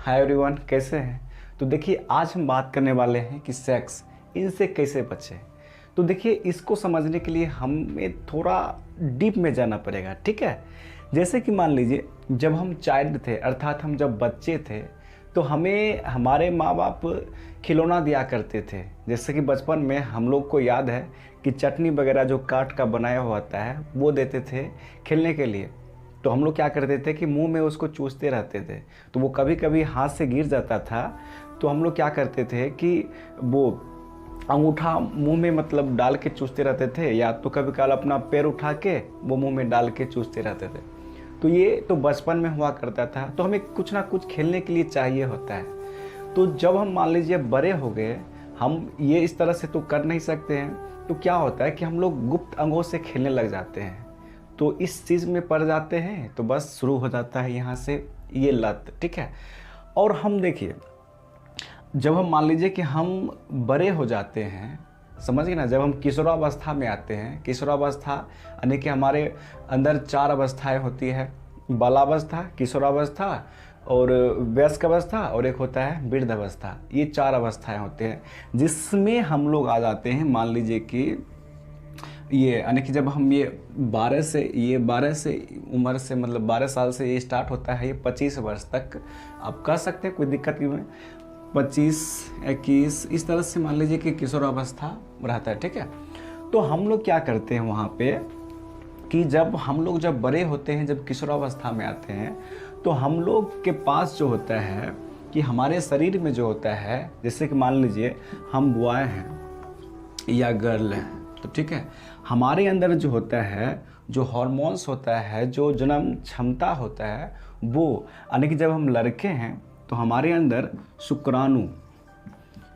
Hi everyone, कैसे हैं। तो देखिए आज हम बात करने वाले हैं कि सेक्स इनसे कैसे बचें। तो देखिए इसको समझने के लिए हमें थोड़ा डीप में जाना पड़ेगा, ठीक है। जैसे कि मान लीजिए जब हम चाइल्ड थे, अर्थात हम जब बच्चे थे, तो हमें हमारे माँ बाप खिलौना दिया करते थे। जैसे कि बचपन में हम लोग को याद है कि चटनी वगैरह जो काठ का बनाया हुआ होता है वो देते थे खेलने के लिए। तो हम लोग क्या करते थे कि मुंह में उसको चूसते रहते थे, तो वो कभी कभी हाथ से गिर जाता था। तो हम लोग क्या करते थे कि वो अंगूठा मुंह में मतलब डाल के चूसते रहते थे, या तो कभी कभार अपना पैर उठा के वो मुंह में डाल के चूसते रहते थे। तो ये तो बचपन में हुआ करता था। तो हमें कुछ ना कुछ खेलने के लिए चाहिए होता है। तो जब हम मान लीजिए बड़े हो गए, हम ये इस तरह से तो कर नहीं सकते हैं, तो क्या होता है कि हम लोग गुप्त अंगों से खेलने लग जाते हैं। तो इस चीज़ में पड़ जाते हैं, तो बस शुरू हो जाता है यहाँ से ये लत, ठीक है। और हम देखिए जब हम मान लीजिए कि हम बड़े हो जाते हैं, समझ गए ना, जब हम किशोरावस्था में आते हैं, किशोरावस्था यानी कि हमारे अंदर 4 अवस्थाएं होती है, बालावस्था, किशोरावस्था और वयस्क अवस्था, और एक होता है वृद्ध अवस्था। ये 4 अवस्थाएं होते हैं जिसमें हम लोग आ जाते हैं। मान लीजिए कि ये यानी कि जब हम ये 12 से उम्र से, मतलब 12 साल से ये स्टार्ट होता है, ये 25 वर्ष तक आप कह सकते हैं, कोई दिक्कत नहीं है। 25, 21 इस तरह से मान लीजिए कि किशोरावस्था रहता है, ठीक है। तो हम लोग क्या करते हैं वहाँ पे कि जब हम लोग जब बड़े होते हैं, जब किशोरावस्था में आते हैं, तो हम लोग के पास जो होता है कि हमारे शरीर में जो होता है, जैसे कि मान लीजिए हम बॉय हैं या गर्ल हैं, तो ठीक है, हमारे अंदर जो होता है, जो हार्मोन्स होता है, जो जन्म क्षमता होता है, वो यानी कि जब हम लड़के हैं तो हमारे अंदर शुक्राणु,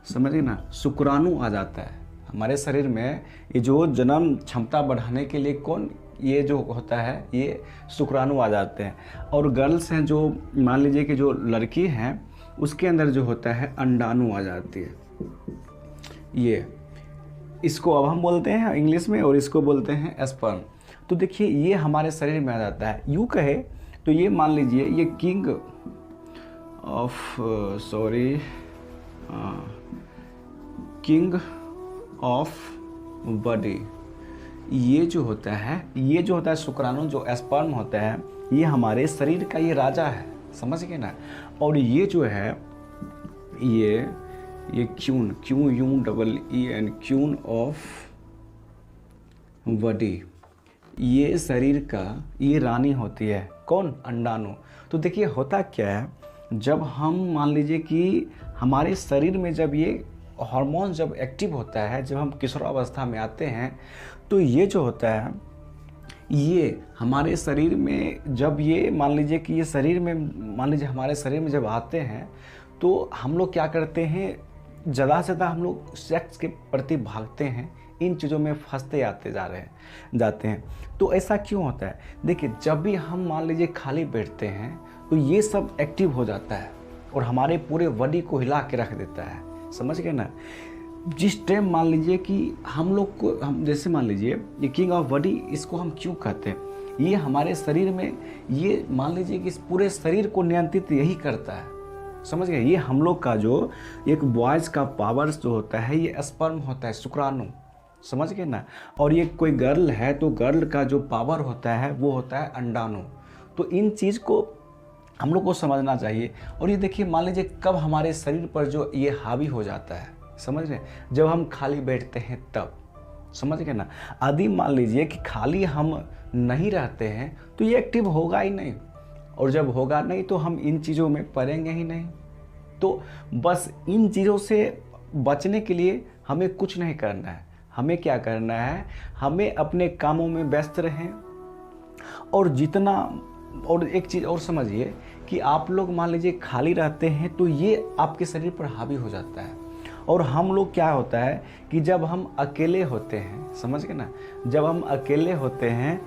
समझिए ना, शुक्राणु आ जाता है हमारे शरीर में। ये जो जन्म क्षमता बढ़ाने के लिए कौन, ये जो होता है ये शुक्राणु आ जाते हैं। और गर्ल्स हैं, जो मान लीजिए कि जो लड़की हैं, उसके अंदर जो होता है अंडाणु आ जाती है। ये इसको अब हम बोलते हैं इंग्लिश में, और इसको बोलते हैं स्पर्म। तो देखिए ये हमारे शरीर में आ जाता है। यूँ कहे तो ये मान लीजिए ये किंग ऑफ बॉडी, ये जो होता है शुक्राणु, जो स्पर्म होता है, ये हमारे शरीर का ये राजा है, समझ गए ना। और ये जो है ये queen, QUEEN, queen of body, ये शरीर का ये रानी होती है। कौन? अंडाणु। तो देखिए होता क्या है, जब हम मान लीजिए कि हमारे शरीर में जब ये हार्मोन जब एक्टिव होता है, जब हम किशोरावस्था में आते हैं, तो ये जो होता है ये हमारे शरीर में जब ये मान लीजिए कि ये शरीर में, मान लीजिए हमारे शरीर में जब आते हैं, तो हम लोग क्या करते हैं, ज़्यादा से ज़्यादा हम लोग सेक्स के प्रति भागते हैं, इन चीज़ों में फंसते जाते हैं। तो ऐसा क्यों होता है? देखिए जब भी हम मान लीजिए खाली बैठते हैं, तो ये सब एक्टिव हो जाता है और हमारे पूरे बॉडी को हिला के रख देता है, समझ गए ना। जिस टाइम मान लीजिए कि हम लोग को, हम जैसे मान लीजिए ये किंग ऑफ बॉडी, इसको हम क्यों कहते हैं, ये हमारे शरीर में, ये मान लीजिए कि इस पूरे शरीर को नियंत्रित यही करता है, समझ गए। ये हम लोग का जो एक बॉयज़ का पावर जो होता है, ये स्पर्म होता है, शुक्राणु, समझ गए ना। और ये कोई गर्ल है तो गर्ल का जो पावर होता है वो होता है अंडाणु। तो इन चीज़ को हम लोग को समझना चाहिए। और ये देखिए मान लीजिए कब हमारे शरीर पर जो ये हावी हो जाता है, समझ रहे, जब हम खाली बैठते हैं तब, समझ गए ना। आदि मान लीजिए कि खाली हम नहीं रहते हैं तो ये एक्टिव होगा ही नहीं, और जब होगा नहीं तो हम इन चीज़ों में पड़ेंगे ही नहीं। तो बस इन चीज़ों से बचने के लिए हमें कुछ नहीं करना है। हमें क्या करना है, हमें अपने कामों में व्यस्त रहें। और जितना, और एक चीज़ और समझिए कि आप लोग मान लीजिए खाली रहते हैं तो ये आपके शरीर पर हावी हो जाता है। और हम लोग क्या होता है कि जब हम अकेले होते हैं, समझ गए ना, जब हम अकेले होते हैं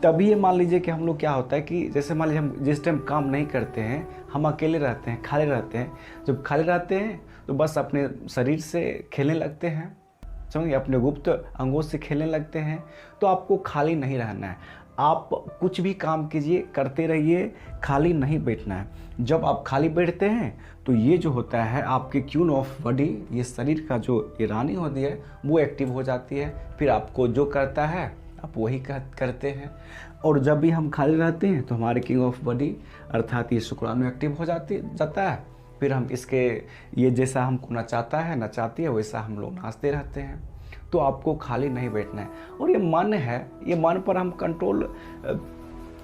तभी ये मान लीजिए कि हम लोग क्या होता है कि जैसे मान लीजिए हम जिस टाइम काम नहीं करते हैं, हम अकेले रहते हैं, खाली रहते हैं। जब खाली रहते हैं तो बस अपने शरीर से खेलने लगते हैं, समझिए, अपने गुप्त अंगों से खेलने लगते हैं। तो आपको खाली नहीं रहना है, आप कुछ भी काम कीजिए, करते रहिए, खाली नहीं बैठना है। जब आप खाली बैठते हैं तो ये जो होता है आपके क्यून ऑफ बॉडी, ये शरीर का जो ये रानी होती है वो एक्टिव हो जाती है। फिर आपको जो करता है आप वही करते हैं। और जब भी हम खाली रहते हैं तो हमारे किंग ऑफ बॉडी अर्थात ये शुक्राणु एक्टिव हो जाता है। फिर हम इसके ये जैसा हमको नचाती है वैसा हम लोग नाचते रहते हैं। तो आपको खाली नहीं बैठना है। और ये मन है, ये मन पर हम कंट्रोल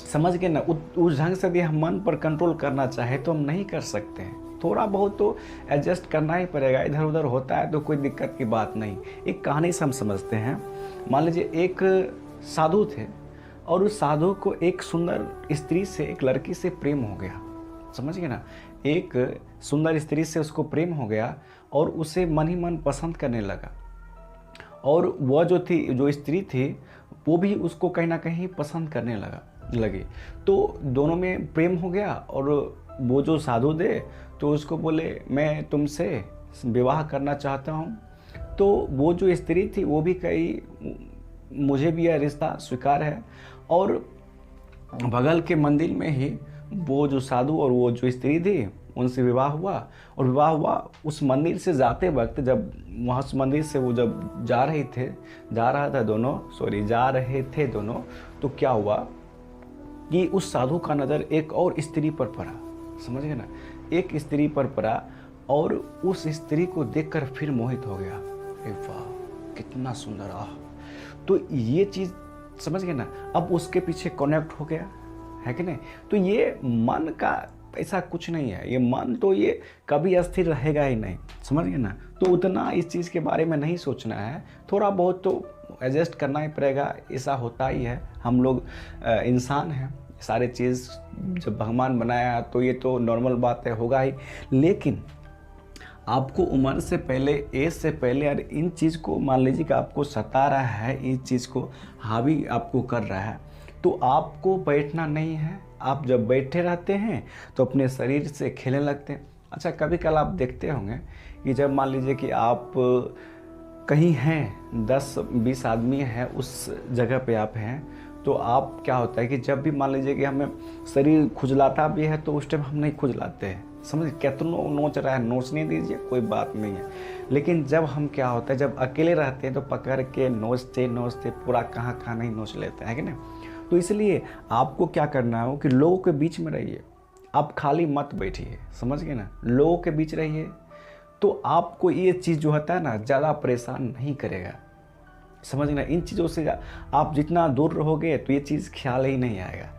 समझ के ना उस ढंग से यदि हम मन पर कंट्रोल करना चाहे तो हम नहीं कर सकते हैं। थोड़ा बहुत तो एडजस्ट करना ही पड़ेगा, इधर उधर होता है तो कोई दिक्कत की बात नहीं। एक कहानी से हम समझते हैं। मान लीजिए एक साधु थे और उस साधु को एक सुंदर स्त्री से, एक लड़की से प्रेम हो गया। समझ गए ना, एक सुंदर स्त्री से उसको प्रेम हो गया और उसे मन ही मन पसंद करने लगा। और वह जो स्त्री थी वो भी उसको कहीं ना कहीं पसंद करने लगी। तो दोनों में प्रेम हो गया। और वो जो साधु थे तो उसको बोले मैं तुमसे विवाह करना चाहता हूँ। तो वो जो स्त्री थी वो भी कही मुझे भी यह रिश्ता स्वीकार है। और बगल के मंदिर में ही वो जो साधु और वो जो स्त्री थी उनसे विवाह हुआ। और विवाह हुआ उस मंदिर से जाते वक्त, जब वहाँ उस मंदिर से वो जब जा रहे थे दोनों, तो क्या हुआ कि उस साधु का नज़र एक और स्त्री पर पड़ा। समझ गए ना, एक स्त्री पर पड़ा और उस स्त्री को देखकर फिर मोहित हो गया। अरे वाह कितना सुंदर, आह। तो ये चीज़ समझ गए ना, अब उसके पीछे कनेक्ट हो गया है कि नहीं। तो ये मन का ऐसा कुछ नहीं है, ये मन तो ये कभी अस्थिर रहेगा ही नहीं। समझ गए ना, तो उतना इस चीज़ के बारे में नहीं सोचना है। थोड़ा बहुत तो एडजस्ट करना ही पड़ेगा, ऐसा होता ही है। हम लोग इंसान हैं, सारे चीज़ जब भगवान बनाया तो ये तो नॉर्मल बात है, होगा ही। लेकिन आपको उम्र से पहले, एज से पहले यार इन चीज़ को मान लीजिए कि आपको सता रहा है, इस चीज़ को हावी आपको कर रहा है, तो आपको बैठना नहीं है। आप जब बैठे रहते हैं तो अपने शरीर से खेलने लगते हैं। अच्छा, कभी कल आप देखते होंगे कि जब मान लीजिए कि आप कहीं हैं, 10-20 आदमी हैं, उस जगह पे आप हैं, तो आप क्या होता है कि जब भी मान लीजिए कि हमें शरीर खुजलाता भी है तो उस टाइम हम नहीं खुजलाते हैं। समझ, कितना नोच रहा है नोचने दीजिए, कोई बात नहीं है। लेकिन जब हम क्या होता है, जब अकेले रहते हैं तो पकड़ के नोचते पूरा कहाँ नहीं नोच लेते हैं कि नहीं। तो इसलिए आपको क्या करना हो कि लोगों के बीच में रहिए, आप खाली मत बैठिए। समझ गए ना, लोगों के बीच रहिए तो आपको ये चीज़ जो होता है ना ज़्यादा परेशान नहीं करेगा। समझ गए ना, इन चीज़ों से आप जितना दूर रहोगे तो ये चीज़ ख्याल ही नहीं आएगा।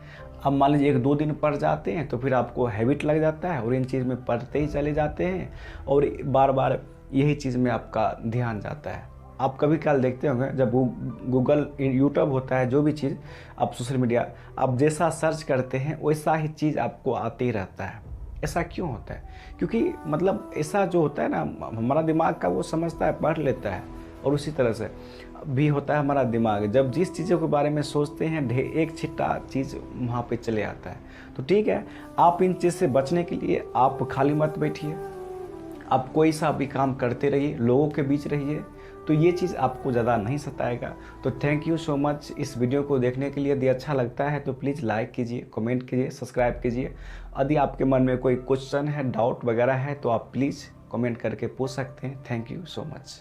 अब मान लीजिए 1-2 दिन पढ़ जाते हैं तो फिर आपको हैबिट लग जाता है और इन चीज़ में पढ़ते ही चले जाते हैं और बार बार यही चीज़ में आपका ध्यान जाता है। आप कभी काल देखते होंगे जब गूगल, यूट्यूब होता है, जो भी चीज़ आप सोशल मीडिया आप जैसा सर्च करते हैं वैसा ही चीज़ आपको आते ही रहता है। ऐसा क्यों होता है? क्योंकि मतलब ऐसा जो होता है ना, हमारा दिमाग का वो समझता है, पढ़ लेता है। और उसी तरह से भी होता है हमारा दिमाग, जब जिस चीज़ों के बारे में सोचते हैं एक छिट्टा चीज़ वहाँ पे चले आता है। तो ठीक है, आप इन चीज़ से बचने के लिए आप खाली मत बैठिए, आप कोई सा भी काम करते रहिए, लोगों के बीच रहिए, तो ये चीज़ आपको ज़्यादा नहीं सताएगा। तो थैंक यू सो मच इस वीडियो को देखने के लिए। यदि अच्छा लगता है तो प्लीज़ लाइक कीजिए, कमेंट कीजिए, सब्सक्राइब कीजिए। यदि आपके मन में कोई क्वेश्चन है, डाउट वगैरह है तो आप प्लीज़ कमेंट करके पूछ सकते हैं। Thank you so much.